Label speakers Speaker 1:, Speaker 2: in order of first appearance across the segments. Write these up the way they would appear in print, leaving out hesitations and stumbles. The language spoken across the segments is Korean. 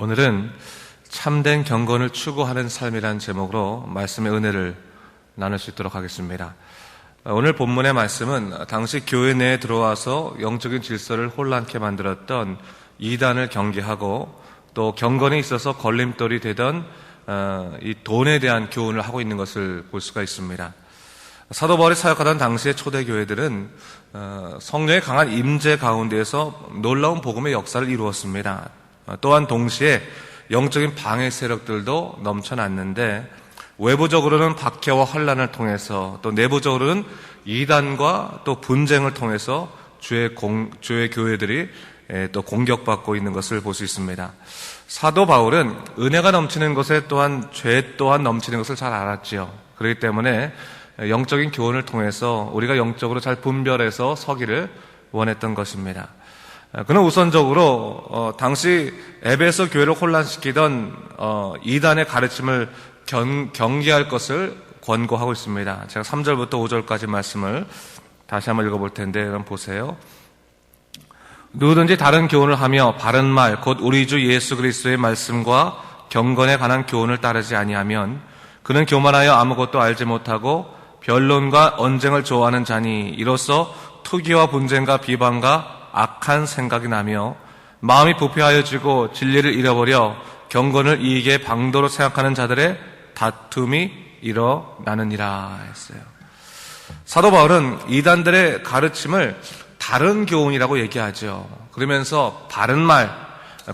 Speaker 1: 오늘은 참된 경건을 추구하는 삶이라는 제목으로 말씀의 은혜를 나눌 수 있도록 하겠습니다. 오늘 본문의 말씀은 당시 교회 내에 들어와서 영적인 질서를 혼란케 만들었던 이단을 경계하고 또 경건에 있어서 걸림돌이 되던 이 돈에 대한 교훈을 하고 있는 것을 볼 수가 있습니다. 사도 바울이 사역하던 당시의 초대교회들은 성령의 강한 임재 가운데에서 놀라운 복음의 역사를 이루었습니다. 또한 동시에 영적인 방해 세력들도 넘쳐났는데 외부적으로는 박해와 환난을 통해서 또 내부적으로는 이단과 또 분쟁을 통해서 주의 교회들이 또 공격받고 있는 것을 볼 수 있습니다. 사도 바울은 은혜가 넘치는 것에 또한 죄 또한 넘치는 것을 잘 알았지요. 그렇기 때문에 영적인 교훈을 통해서 우리가 영적으로 잘 분별해서 서기를 원했던 것입니다. 그는 우선적으로 당시 에베소 교회를 혼란시키던 이단의 가르침을 경계할 것을 권고하고 있습니다. 제가 3절부터 5절까지 말씀을 다시 한번 읽어볼 텐데 그럼 보세요. 누구든지 다른 교훈을 하며 바른 말 곧 우리 주 예수 그리스도의 말씀과 경건에 관한 교훈을 따르지 아니하면 그는 교만하여 아무것도 알지 못하고 변론과 언쟁을 좋아하는 자니 이로써 투기와 분쟁과 비방과 악한 생각이 나며 마음이 부패하여지고 진리를 잃어버려 경건을 이익의 방도로 생각하는 자들의 다툼이 일어나느니라 했어요. 사도 바울은 이단들의 가르침을 다른 교훈이라고 얘기하죠. 그러면서 바른 말,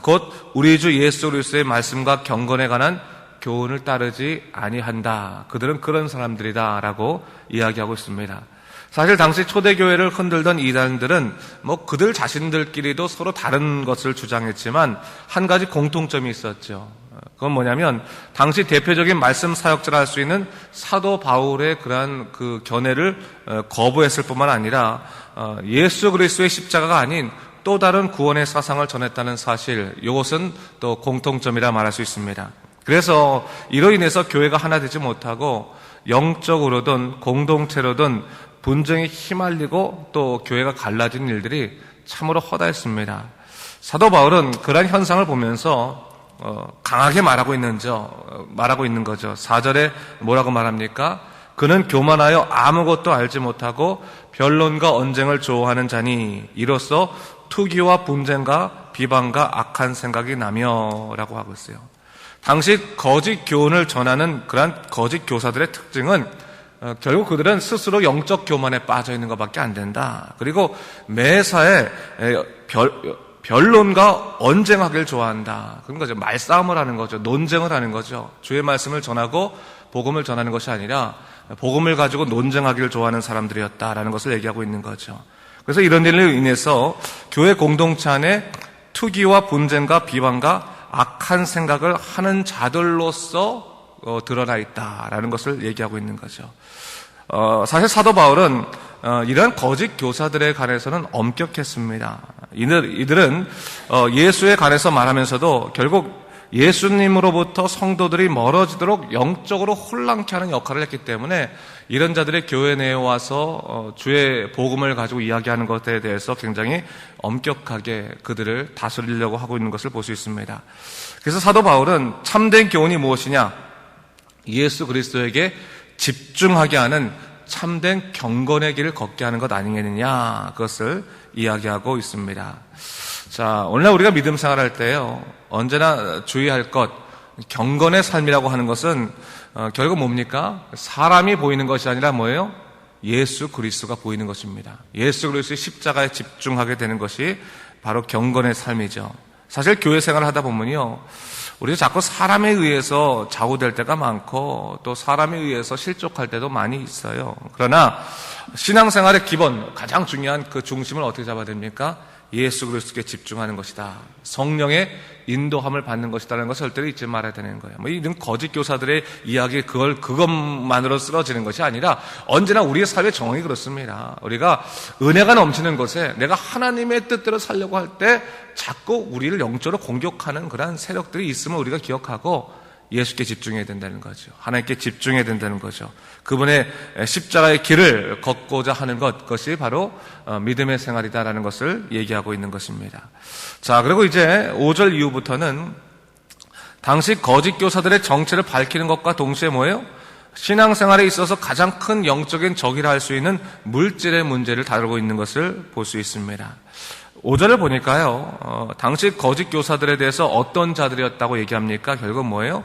Speaker 1: 곧 우리 주 예수 그리스도의 말씀과 경건에 관한 교훈을 따르지 아니한다. 그들은 그런 사람들이다 라고 이야기하고 있습니다. 사실 당시 초대교회를 흔들던 이단들은 그들 자신들끼리도 서로 다른 것을 주장했지만 한 가지 공통점이 있었죠. 그건 뭐냐면 당시 대표적인 말씀 사역자라 할 수 있는 사도 바울의 그러한 그 견해를 거부했을 뿐만 아니라 예수 그리스도의 십자가가 아닌 또 다른 구원의 사상을 전했다는 사실, 이것은 또 공통점이라 말할 수 있습니다. 그래서 이로 인해서 교회가 하나 되지 못하고 영적으로든 공동체로든 분쟁에 휘말리고 또 교회가 갈라진 일들이 참으로 허다했습니다. 사도 바울은 그러한 현상을 보면서 강하게 말하고 있는 거죠. 4절에 뭐라고 말합니까? 그는 교만하여 아무것도 알지 못하고 변론과 언쟁을 좋아하는 자니 이로써 투기와 분쟁과 비방과 악한 생각이 나며 라고 하고 있어요. 당시 거짓 교훈을 전하는 그러한 거짓 교사들의 특징은 결국 그들은 스스로 영적 교만에 빠져 있는 것밖에 안 된다. 그리고 매사에 변론과 언쟁하기를 좋아한다. 그런 거죠. 말싸움을 하는 거죠. 논쟁을 하는 거죠. 주의 말씀을 전하고 복음을 전하는 것이 아니라 복음을 가지고 논쟁하기를 좋아하는 사람들이었다라는 것을 얘기하고 있는 거죠. 그래서 이런 일로 인해서 교회 공동체 안에 투기와 분쟁과 비방과 악한 생각을 하는 자들로서 드러나 있다라는 것을 얘기하고 있는 거죠. 사실 사도 바울은 이러한 거짓 교사들에 관해서는 엄격했습니다. 이들은 예수에 관해서 말하면서도 결국 예수님으로부터 성도들이 멀어지도록 영적으로 혼란케 하는 역할을 했기 때문에 이런 자들의 교회 내에 와서 주의 복음을 가지고 이야기하는 것에 대해서 굉장히 엄격하게 그들을 다스리려고 하고 있는 것을 볼 수 있습니다. 그래서 사도 바울은 참된 교훈이 무엇이냐? 예수 그리스도에게 집중하게 하는 참된 경건의 길을 걷게 하는 것 아니겠느냐, 그것을 이야기하고 있습니다. 자, 오늘날 우리가 믿음 생활할 때요, 언제나 주의할 것, 경건의 삶이라고 하는 것은 결국 뭡니까? 사람이 보이는 것이 아니라 뭐예요? 예수 그리스도가 보이는 것입니다. 예수 그리스도의 십자가에 집중하게 되는 것이 바로 경건의 삶이죠. 사실 교회 생활을 하다 보면요, 우리가 자꾸 사람에 의해서 좌우될 때가 많고 또 사람에 의해서 실족할 때도 많이 있어요. 그러나 신앙생활의 기본, 가장 중요한 그 중심을 어떻게 잡아야 됩니까? 예수 그리스도께 집중하는 것이다. 성령의 인도함을 받는 것이다라는 것을 절대로 잊지 말아야 되는 거예요. 이런 거짓 교사들의 이야기 그것만으로 쓰러지는 것이 아니라 언제나 우리의 삶의 정황이 그렇습니다. 우리가 은혜가 넘치는 것에 내가 하나님의 뜻대로 살려고 할 때 자꾸 우리를 영적으로 공격하는 그러한 세력들이 있음을 우리가 기억하고 예수께 집중해야 된다는 거죠. 하나님께 집중해야 된다는 거죠. 그분의 십자가의 길을 걷고자 하는 그것이 바로 믿음의 생활이다라는 것을 얘기하고 있는 것입니다. 자, 그리고 이제 5절 이후부터는 당시 거짓 교사들의 정체를 밝히는 것과 동시에 뭐예요? 신앙생활에 있어서 가장 큰 영적인 적이라 할 수 있는 물질의 문제를 다루고 있는 것을 볼 수 있습니다. 5절을 보니까요, 당시 거짓 교사들에 대해서 어떤 자들이었다고 얘기합니까? 결국 뭐예요?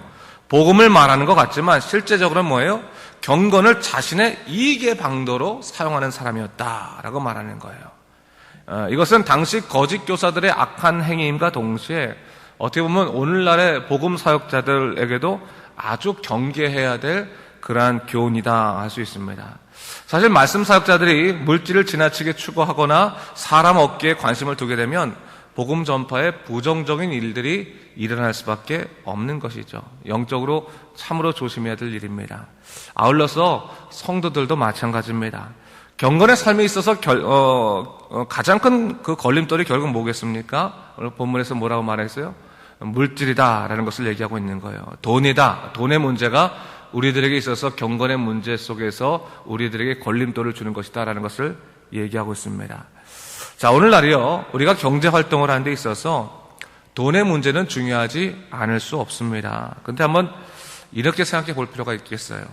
Speaker 1: 복음을 말하는 것 같지만 실제적으로는 뭐예요? 경건을 자신의 이익의 방도로 사용하는 사람이었다라고 말하는 거예요. 이것은 당시 거짓 교사들의 악한 행위임과 동시에 어떻게 보면 오늘날의 복음 사역자들에게도 아주 경계해야 될 그러한 교훈이다 할 수 있습니다. 사실 말씀 사역자들이 물질을 지나치게 추구하거나 사람 얻기에 관심을 두게 되면 복음 전파에 부정적인 일들이 일어날 수밖에 없는 것이죠. 영적으로 참으로 조심해야 될 일입니다. 아울러서 성도들도 마찬가지입니다. 경건의 삶에 있어서 가장 큰 그 걸림돌이 결국 뭐겠습니까? 오늘 본문에서 뭐라고 말했어요? 물질이다라는 것을 얘기하고 있는 거예요. 돈이다. 돈의 문제가 우리들에게 있어서 경건의 문제 속에서 우리들에게 걸림돌을 주는 것이다라는 것을 얘기하고 있습니다. 자, 오늘날이요, 우리가 경제활동을 하는 데 있어서 돈의 문제는 중요하지 않을 수 없습니다. 그런데 한번 이렇게 생각해 볼 필요가 있겠어요.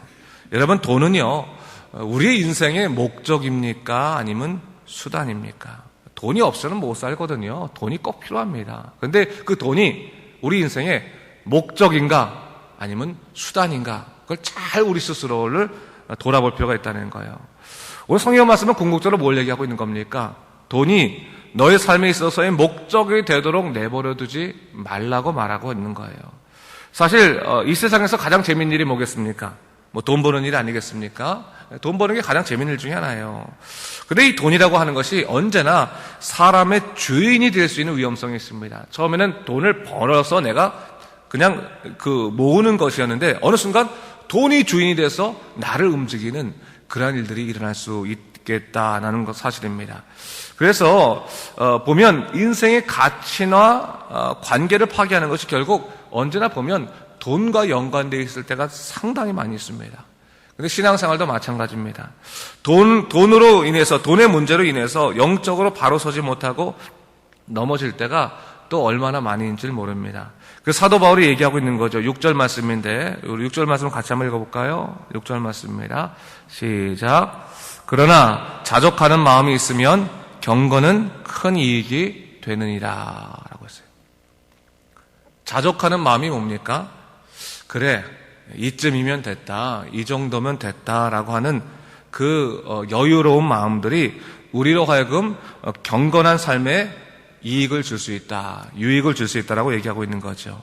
Speaker 1: 여러분, 돈은요, 우리의 인생의 목적입니까? 아니면 수단입니까? 돈이 없어는 못 살거든요. 돈이 꼭 필요합니다. 그런데 그 돈이 우리 인생의 목적인가? 아니면 수단인가? 그걸 잘 우리 스스로를 돌아볼 필요가 있다는 거예요. 오늘 성경 말씀은 궁극적으로 뭘 얘기하고 있는 겁니까? 돈이 너의 삶에 있어서의 목적이 되도록 내버려두지 말라고 말하고 있는 거예요. 사실 이 세상에서 가장 재밌는 일이 뭐겠습니까? 뭐 돈 버는 일 아니겠습니까? 돈 버는 게 가장 재밌는 일 중에 하나예요. 근데 이 돈이라고 하는 것이 언제나 사람의 주인이 될 수 있는 위험성이 있습니다. 처음에는 돈을 벌어서 내가 그냥 모으는 것이었는데 어느 순간 돈이 주인이 돼서 나를 움직이는 그러한 일들이 일어날 수 있겠다라는 것 사실입니다. 그래서 보면 인생의 가치나 관계를 파괴하는 것이 결국 언제나 보면 돈과 연관되어 있을 때가 상당히 많이 있습니다. 근데 신앙생활도 마찬가지입니다. 돈으로 인해서, 돈의 문제로 인해서 영적으로 바로 서지 못하고 넘어질 때가 또 얼마나 많이인지를 모릅니다. 그 사도 바울이 얘기하고 있는 거죠. 6절 말씀인데, 우리 6절 말씀 같이 한번 읽어볼까요? 6절 말씀입니다. 시작. 그러나 자족하는 마음이 있으면 경건은 큰 이익이 되느니라 라고 했어요. 자족하는 마음이 뭡니까? 그래, 이쯤이면 됐다, 이 정도면 됐다라고 하는 그 여유로운 마음들이 우리로 하여금 경건한 삶에 이익을 줄 수 있다, 유익을 줄 수 있다라고 얘기하고 있는 거죠.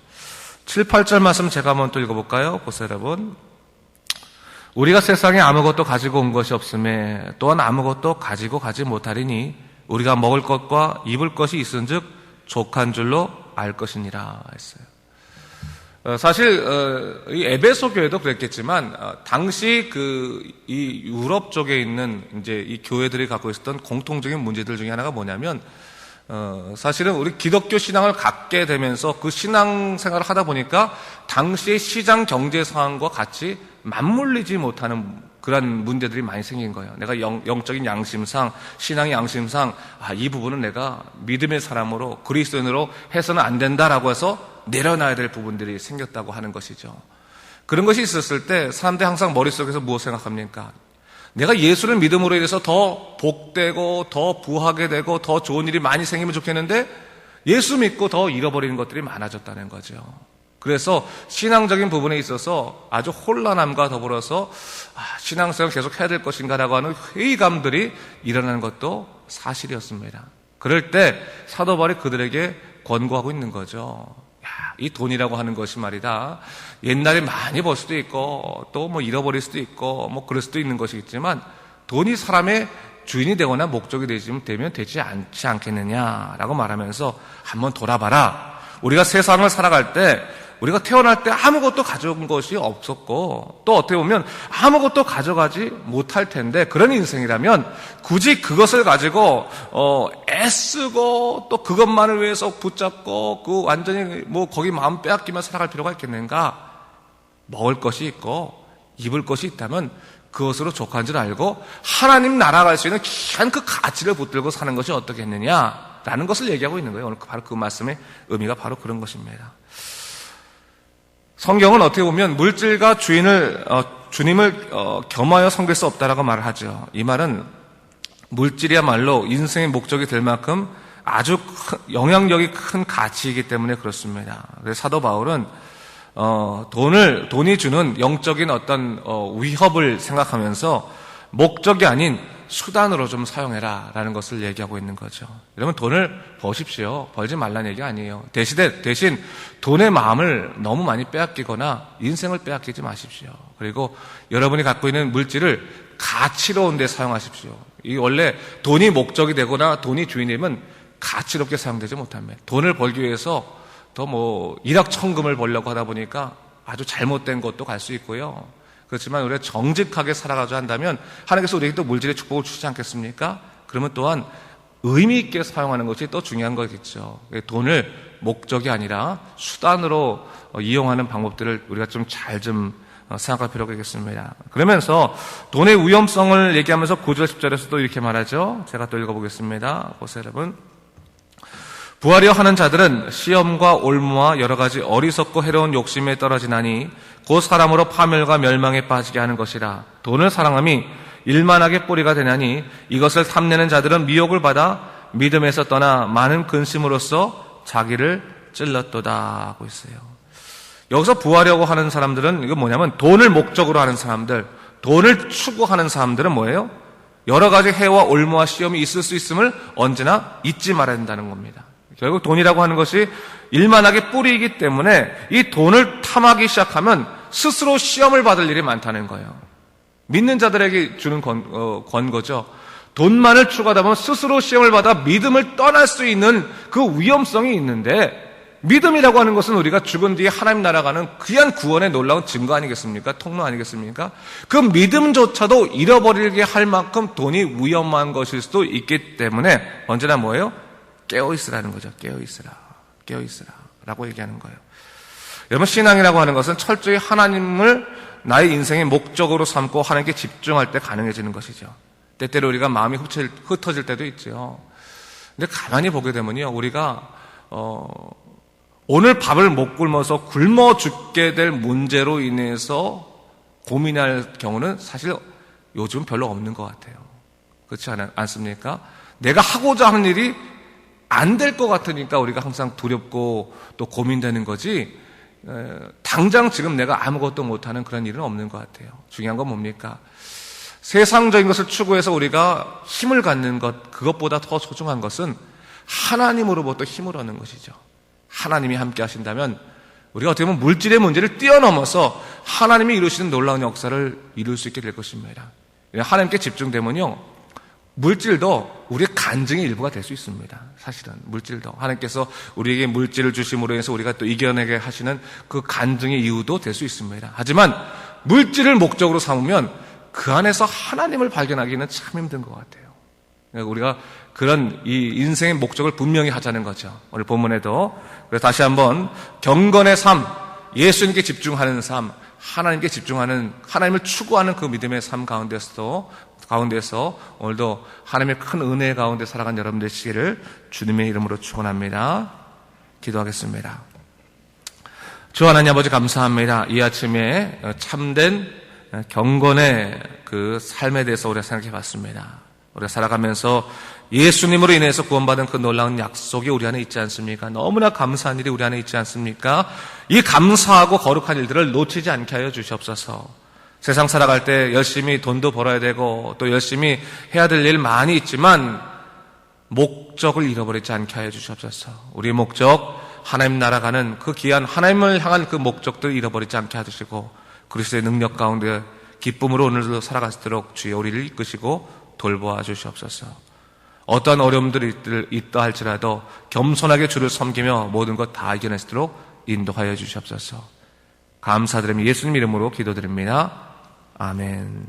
Speaker 1: 7, 8절 말씀 제가 한번 또 읽어볼까요? 보세요, 여러분. 우리가 세상에 아무것도 가지고 온 것이 없음에 또한 아무것도 가지고 가지 못하리니 우리가 먹을 것과 입을 것이 있은즉 족한 줄로 알 것이니라 했어요. 사실 이 에베소 교회도 그랬겠지만 당시 이 유럽 쪽에 있는 이제 이 교회들이 갖고 있었던 공통적인 문제들 중에 하나가 뭐냐면 사실은 우리 기독교 신앙을 갖게 되면서 그 신앙 생활을 하다 보니까 당시의 시장 경제 상황과 같이 맞물리지 못하는 그런 문제들이 많이 생긴 거예요. 내가 영적인 양심상, 신앙의 양심상 이 부분은 내가 믿음의 사람으로 그리스도인으로 해서는 안 된다라고 해서 내려놔야 될 부분들이 생겼다고 하는 것이죠. 그런 것이 있었을 때 사람들이 항상 머릿속에서 무엇 생각합니까? 내가 예수를 믿음으로 인해서 더 복되고 더 부하게 되고 더 좋은 일이 많이 생기면 좋겠는데 예수 믿고 더 잃어버리는 것들이 많아졌다는 거죠. 그래서 신앙적인 부분에 있어서 아주 혼란함과 더불어서 신앙생활 계속 해야 될 것인가라고 하는 회의감들이 일어나는 것도 사실이었습니다. 그럴 때 사도 바울이 그들에게 권고하고 있는 거죠. 이 돈이라고 하는 것이 말이다, 옛날에 많이 벌 수도 있고 또 뭐 잃어버릴 수도 있고 뭐 그럴 수도 있는 것이 있지만 돈이 사람의 주인이 되거나 목적이 되면 되지 않지 않겠느냐라고 말하면서 한번 돌아봐라. 우리가 세상을 살아갈 때 우리가 태어날 때 아무것도 가져온 것이 없었고 또 어떻게 보면 아무것도 가져가지 못할 텐데 그런 인생이라면 굳이 그것을 가지고 애쓰고 또 그것만을 위해서 붙잡고 그 완전히 뭐 거기 마음 빼앗기며 살아갈 필요가 있겠는가? 먹을 것이 있고 입을 것이 있다면 그것으로 족한 줄 알고 하나님 나라 갈 수 있는 귀한 그 가치를 붙들고 사는 것이 어떻겠느냐라는 것을 얘기하고 있는 거예요. 오늘 바로 그 말씀의 의미가 바로 그런 것입니다. 성경은 어떻게 보면 물질과 주님을 겸하여 섬길 수 없다라고 말을 하죠. 이 말은 물질이야말로 인생의 목적이 될 만큼 아주 영향력이 큰 가치이기 때문에 그렇습니다. 그래서 사도 바울은 돈이 주는 영적인 어떤 위협을 생각하면서 목적이 아닌 수단으로 좀 사용해라 라는 것을 얘기하고 있는 거죠. 여러분, 돈을 버십시오. 벌지 말라는 얘기 아니에요. 대신 돈의 마음을 너무 많이 빼앗기거나 인생을 빼앗기지 마십시오. 그리고 여러분이 갖고 있는 물질을 가치로운 데 사용하십시오. 이 원래 돈이 목적이 되거나 돈이 주인이면 가치롭게 사용되지 못합니다. 돈을 벌기 위해서 더 일확천금을 벌려고 하다 보니까 아주 잘못된 것도 갈 수 있고요. 그렇지만 우리가 정직하게 살아가자 한다면 하나님께서 우리에게 또 물질의 축복을 주시지 않겠습니까? 그러면 또한 의미 있게 사용하는 것이 또 중요한 거겠죠. 돈을 목적이 아니라 수단으로 이용하는 방법들을 우리가 좀 잘 생각할 필요가 있겠습니다. 그러면서 돈의 위험성을 얘기하면서 9절 10절에서 또 이렇게 말하죠. 제가 또 읽어보겠습니다. 보세요, 여러분. 부하려 하는 자들은 시험과 올무와 여러 가지 어리석고 해로운 욕심에 떨어지나니 곧 사람으로 파멸과 멸망에 빠지게 하는 것이라. 돈을 사랑함이 일만하게 뿌리가 되나니 이것을 탐내는 자들은 미혹을 받아 믿음에서 떠나 많은 근심으로써 자기를 찔렀도다 하고 있어요. 여기서 부하려고 하는 사람들은 이거 뭐냐면 돈을 목적으로 하는 사람들, 돈을 추구하는 사람들은 뭐예요? 여러 가지 해와 올무와 시험이 있을 수 있음을 언제나 잊지 말아야 된다는 겁니다. 결국 돈이라고 하는 것이 일만하게 뿌리이기 때문에 이 돈을 탐하기 시작하면 스스로 시험을 받을 일이 많다는 거예요. 믿는 자들에게 주는 권고죠. 돈만을 추구하다 보면 스스로 시험을 받아 믿음을 떠날 수 있는 그 위험성이 있는데, 믿음이라고 하는 것은 우리가 죽은 뒤에 하나님 나라 가는 귀한 구원의 놀라운 증거 아니겠습니까? 통로 아니겠습니까? 그 믿음조차도 잃어버리게 할 만큼 돈이 위험한 것일 수도 있기 때문에 언제나 뭐예요? 깨어있으라는 거죠. 깨어있으라 라고 얘기하는 거예요. 여러분, 신앙이라고 하는 것은 철저히 하나님을 나의 인생의 목적으로 삼고 하나님께 집중할 때 가능해지는 것이죠. 때때로 우리가 마음이 흩어질 때도 있죠. 근데 가만히 보게 되면요, 우리가 오늘 밥을 못 굶어서 굶어 죽게 될 문제로 인해서 고민할 경우는 사실 요즘 별로 없는 것 같아요. 그렇지 않습니까? 내가 하고자 하는 일이 안 될 것 같으니까 우리가 항상 두렵고 또 고민되는 거지, 당장 지금 내가 아무것도 못하는 그런 일은 없는 것 같아요. 중요한 건 뭡니까? 세상적인 것을 추구해서 우리가 힘을 갖는 것, 그것보다 더 소중한 것은 하나님으로부터 힘을 얻는 것이죠. 하나님이 함께 하신다면 우리가 어떻게 보면 물질의 문제를 뛰어넘어서 하나님이 이루시는 놀라운 역사를 이룰 수 있게 될 것입니다. 하나님께 집중되면요, 물질도 우리의 간증의 일부가 될 수 있습니다. 사실은 물질도 하나님께서 우리에게 물질을 주심으로 해서 우리가 또 이겨내게 하시는 그 간증의 이유도 될 수 있습니다. 하지만 물질을 목적으로 삼으면 그 안에서 하나님을 발견하기는 참 힘든 것 같아요. 우리가 그런 이 인생의 목적을 분명히 하자는 거죠. 오늘 본문에도. 그래서 다시 한번 경건의 삶, 예수님께 집중하는 삶, 하나님께 집중하는, 하나님을 추구하는 그 믿음의 삶 가운데서 오늘도 하나님의 큰 은혜 가운데 살아간 여러분 되시기를 주님의 이름으로 축원합니다. 기도하겠습니다. 주 하나님 아버지, 감사합니다. 이 아침에 참된 경건의 그 삶에 대해서 우리가 생각해 봤습니다. 우리가 살아가면서 예수님으로 인해서 구원받은 그 놀라운 약속이 우리 안에 있지 않습니까? 너무나 감사한 일이 우리 안에 있지 않습니까? 이 감사하고 거룩한 일들을 놓치지 않게 하여 주시옵소서. 세상 살아갈 때 열심히 돈도 벌어야 되고 또 열심히 해야 될 일 많이 있지만 목적을 잃어버리지 않게 하여 주시옵소서. 우리의 목적, 하나님 나라 가는 그 귀한 하나님을 향한 그 목적도 잃어버리지 않게 해주시고 그리스도의 능력 가운데 기쁨으로 오늘도 살아갈 수 있도록 주의 우리를 이끄시고 돌보아 주시옵소서. 어떠한 어려움들이 있다 할지라도 겸손하게 주를 섬기며 모든 것 다 이겨낼 수 있도록 인도하여 주시옵소서. 감사드리며 예수님 이름으로 기도드립니다. 아멘.